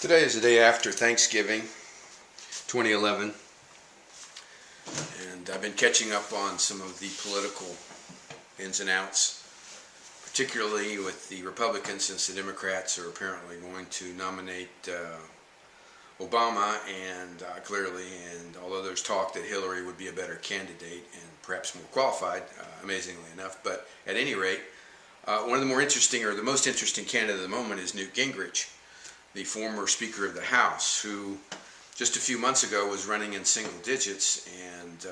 Today is the day after Thanksgiving 2011, and I've been catching up on some of the political ins and outs, particularly with the Republicans, since the Democrats are apparently going to nominate Obama, and although there's talk that Hillary would be a better candidate and perhaps more qualified, amazingly enough, but at any rate, one of the more interesting, or the most interesting candidate at the moment is Newt Gingrich, the former Speaker of the House, who just a few months ago was running in single digits and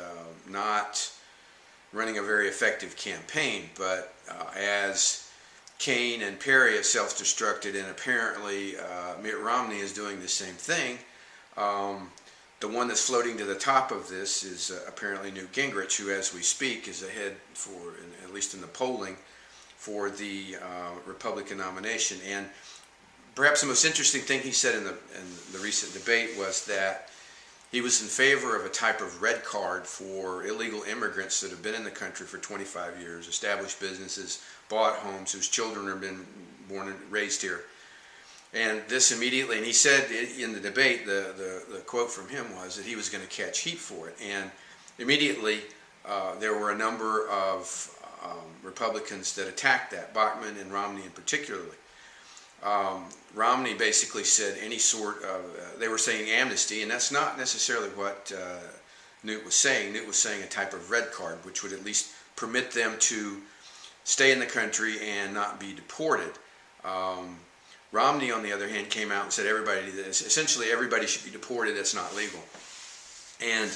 not running a very effective campaign. But as Kaine and Perry have self-destructed, and apparently Mitt Romney is doing the same thing, the one that's floating to the top of this is apparently Newt Gingrich, who, as we speak, is ahead for, at least in the polling, for the Republican nomination. And perhaps the most interesting thing he said in the recent debate was that he was in favor of a type of red card for illegal immigrants that have been in the country for 25 years, established businesses, bought homes, whose children have been born and raised here. And this immediately, and he said in the debate, the quote from him was that he was going to catch heat for it. And immediately there were a number of Republicans that attacked that, Bachmann and Romney in particular. Romney basically said any sort of, they were saying amnesty, and that's not necessarily what Newt was saying. Newt was saying a type of red card, which would at least permit them to stay in the country and not be deported. Romney, on the other hand, came out and said essentially everybody should be deported. That's not legal. And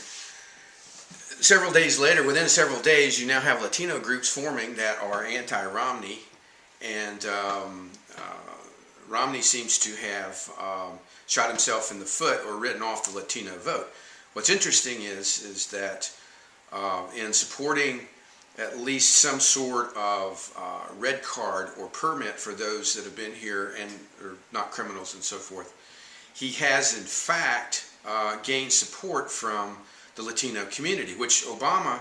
several days later, within several days, you now have Latino groups forming that are anti-Romney, and Romney seems to have shot himself in the foot or written off the Latino vote. What's interesting is that in supporting at least some sort of red card or permit for those that have been here and are not criminals and so forth, he has in fact gained support from the Latino community, which Obama,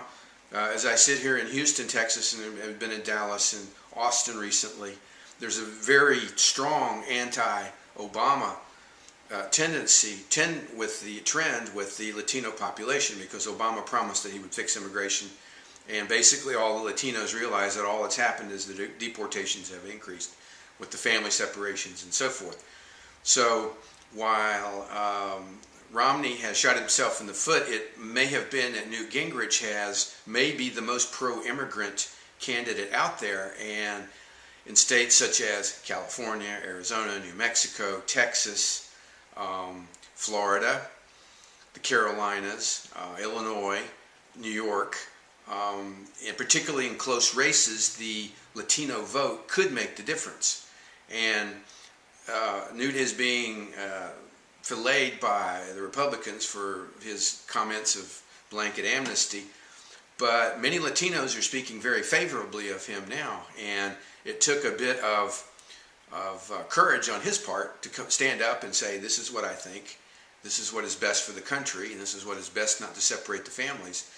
as I sit here in Houston, Texas, and have been in Dallas and Austin recently, there's a very strong anti-Obama tendency with the trend with the Latino population, because Obama promised that he would fix immigration, and basically all the Latinos realize that all that's happened is the deportations have increased with the family separations and so forth. So while Romney has shot himself in the foot, it may have been that Newt Gingrich has maybe the most pro-immigrant candidate out there, and in states such as California, Arizona, New Mexico, Texas, Florida, the Carolinas, Illinois, New York, and particularly in close races, the Latino vote could make the difference. And Newt is being filleted by the Republicans for his comments of blanket amnesty, but many Latinos are speaking very favorably of him now, and it took a bit of courage on his part to stand up and say, this is what I think, this is what is best for the country, and this is what is best not to separate the families.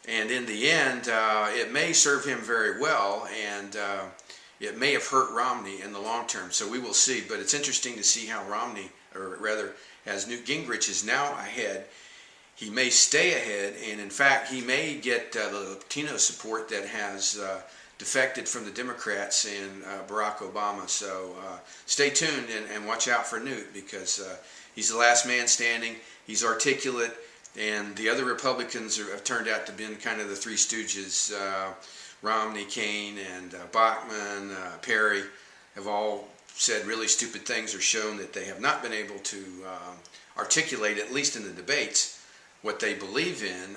And in the end, it may serve him very well, and it may have hurt Romney in the long term, so we will see. But it's interesting to see how Romney, or rather, as Newt Gingrich is now ahead, he may stay ahead, and in fact, he may get the Latino support that has defected from the Democrats and Barack Obama. So stay tuned and watch out for Newt, because he's the last man standing. He's articulate, and the other Republicans have turned out to be kind of the Three Stooges. Romney, Kaine, and Bachmann, Perry have all said really stupid things, or shown that they have not been able to articulate, at least in the debates, what they believe in,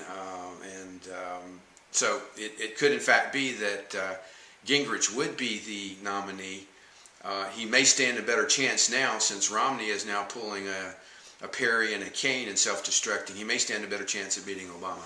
so it could in fact be that Gingrich would be the nominee. He may stand a better chance now, since Romney is now pulling a Perry and a Kaine and self-destructing. He may stand a better chance of beating Obama.